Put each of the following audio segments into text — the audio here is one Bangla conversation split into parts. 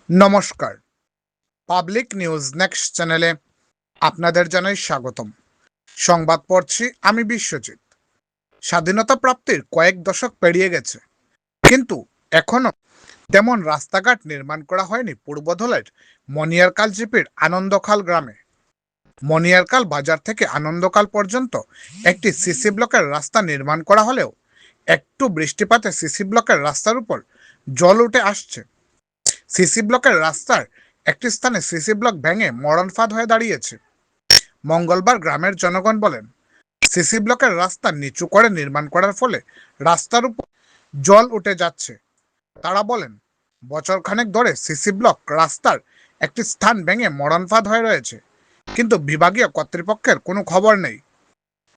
নমস্কার, পাবলিক নিউজ নেক্সট চ্যানেলে আপনাদের জানাই স্বাগতম। সংবাদ পড়ছি আমি বিশ্বজিৎ। স্বাধীনতা প্রাপ্তির কয়েক দশক পেরিয়ে গেছে, কিন্তু এখনো তেমন রাস্তাঘাট নির্মাণ করা হয়নি পূর্বধলের মনিয়ারকাল জিপির আনন্দখাল গ্রামে। মনিয়ারকাল বাজার থেকে আনন্দকাল পর্যন্ত একটি সিসি ব্লকের রাস্তা নির্মাণ করা হলেও একটু বৃষ্টিপাতে সিসি ব্লকের রাস্তার উপর জল উঠে আসছে। সিসি ব্লকের রাস্তার একটি স্থানে সিসি ব্লক ভেঙে মরণ ফাঁদ হয়ে দাঁড়িয়েছে। মঙ্গলবার গ্রামের জনগণ বলেন, সিসি ব্লকের রাস্তা নিচু করে নির্মাণ করার ফলে রাস্তার উপর জল উঠে যাচ্ছে। তারা বলেন, বছরখানেক ধরে সিসি ব্লক রাস্তার একটি স্থান ভেঙে মরণ ফাঁদ হয়ে রয়েছে, কিন্তু বিভাগীয় কর্তৃপক্ষের কোনো খবর নেই।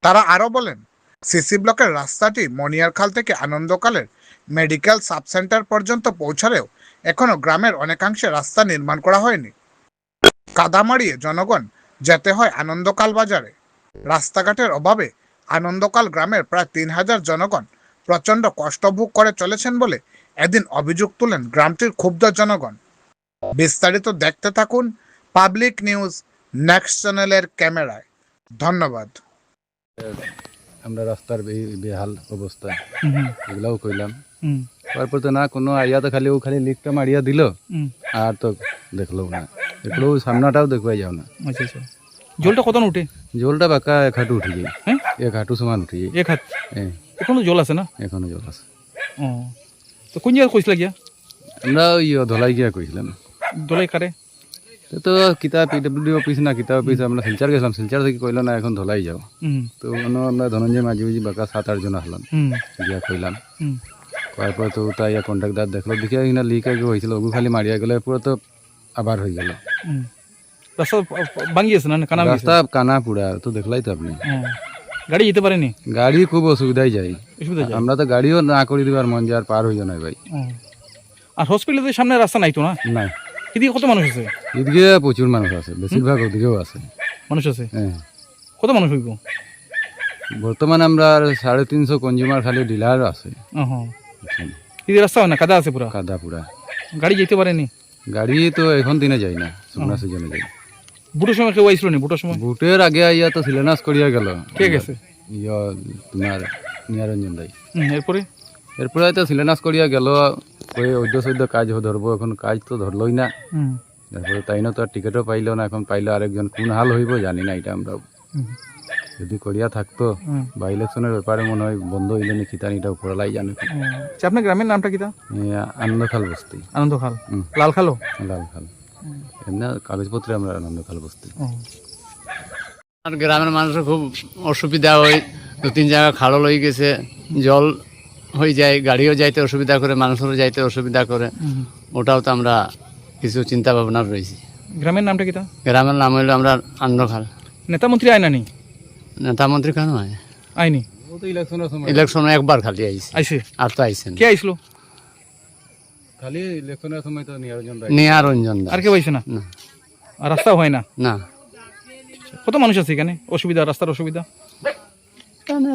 তারা আরও বলেন, সিসি ব্লকের রাস্তাটি মনিয়ারখাল থেকে আনন্দকালের মেডিকেল সাব সেন্টার পর্যন্ত পৌঁছালেও এখনো গ্রামের অনেকাংশে রাস্তা নির্মাণ করা হয়নি। কাদা মারিয়ে জনগণ যেতে হয় আনন্দকাল বাজারে। রাস্তাঘাটের অভাবে আনন্দকাল গ্রামের প্রায় ৩,০০০ জনগণ প্রচণ্ড কষ্ট ভোগ করে চলেছেন বলে এদিন অভিযোগ তুলেন গ্রামটির ক্ষুব্ধ জনগণ। বিস্তারিত দেখতে থাকুন পাবলিক নিউজ নেক্সট চ্যানেলের ক্যামেরায়। ধন্যবাদ। আমরা রাস্তার বেহাল অবস্থা এগুলাও কইলাম, তারপর তো না কোনো আইয়া, তো খালি ও খালি লিকটা মারিয়া দিল আর তো দেখলো না, একটু সামনাটাও দেখবাই যাও না। আচ্ছা আচ্ছা, জলটা কত উঠে? জলটা বাঁকা এক হাঁটু উঠে যায়। হ্যাঁ, এক হাঁটু সমান উঠে যায়। এক হাত? হ্যাঁ, এখনো জল আছে না? এখনো জল আছে। ও, তো কোন জায়গায় কইছিল গিয়া? আমরা ওই ধলাই গিয়া কইছিলাম। দলাই কারে? তো কিতা পিডব্লিউডি অফিস না কিতা অফিস, আমরা শিলচার গেছিলাম, শিলচার থেকে কইলো না এখন ধলাই যাও। তো আমরা ধনঞ্জয় মাঝি মাঝি বাঁকা ৭-৮ জন আসলাম, গিয়া কইলাম। তারপর তো তাই কন্ট্রাক্টর দেখলো, দেখে কিনা লিক আগে হয়েছিল, ওগু খালি মারিয়া গেলে পুরো তো আবার হয়ে গেল। রাস্তা ভাঙি আছে না? কানা রাস্তা কানা পুরা, তো দেখলাই তো আপনি। গাড়ি যেতে পারেনি? গাড়ি খুব অসুবিধায় যায়। আমরা তো গাড়িও না করে দিবার মন যায়, আর পার হয়ে যায় ভাই। আর হসপিটালের সামনে রাস্তা নাই তো? না নাই। এদিকে কত মানুষ আছে? এদিকে প্রচুর মানুষ আছে, বেশিরভাগ ওদিকেও আছে মানুষ আছে। হ্যাঁ, কত মানুষ হইব বর্তমানে? আমরা 350 কনজিউমার খালি ডিলার আছে। এদিকে রাস্তা হয় না, কাদা আছে পুরা? কাদা পুরা, গাড়ি যেতে পারেনি? গাড়ি তো এখন দিনে যায় না, শুকনা সিজনে যায়। বুটের সময় কেউ আইছিল নি? বুটের সময়? বুটের আগে আইয়া তো শিলান্যাস করিয়া গেল। কে গেছে? তোমার নিয়ারঞ্জন দাই। এরপরে এরপরে তো শিলান্যাস করিয়া গেল, ওই অদ্য কাজ ধরবো, এখন কাজ তো ধরলই না। তারপরে তাই না, তো আর টিকিটও পাইল না, এখন পাইলে আরেকজন কোন হাল হইব জানি না। এটা আমরা যদি করিয়া থাকতো বা ইলেকশনের ব্যাপারে মনে হয় বন্ধ হইলে নি খিতানি, এটা উপরলাই জানে। আপনার গ্রামের নামটা কি? আনন্দখাল বস্তি। আনন্দখাল? লালখালও? লালখাল, এমনি কাগজপত্রে আমরা আনন্দখাল বস্তি। আর গ্রামের মানুষের খুব অসুবিধা হয়, 2-3 জায়গা খাড়ল হয়ে গেছে, জল হয়ে যায়, গাড়িও যাইতে অসুবিধা করে, মানুষেরও যাইতে অসুবিধা করে। ওটাও তো আমরা কিছু চিন্তা ভাবনা রয়েছি। গ্রামের নামটা কি? গ্রামের নাম হইলো আমরা আনন্দখাল। নেতা মন্ত্রী আয় নানি? নেতা মন্ত্রী কেন হয়? আইনি। ইলেকশন একবার খালি আইছে, আর তো আইছে না। কে আইছিল? খালি ইলেকশনের সময় তো নিয়ারঞ্জন দা। আর কেউ আইছে না? আর রাস্তা হয় না? না। কত মানুষ আছে এখানে? অসুবিধা, রাস্তার অসুবিধা?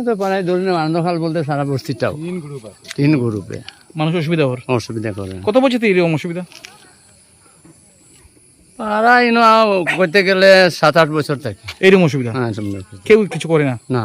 তো প্রায় ধরুন আনন্দখাল বলতে সারা বস্তিটাও 3 গ্রুপে মানুষ অসুবিধা করে। কত বছর থেকে এরকম অসুবিধা? পাড়া করতে গেলে 7-8 বছর থাকে এইরকম অসুবিধা। হ্যাঁ, কেউ কিছু করে না? না।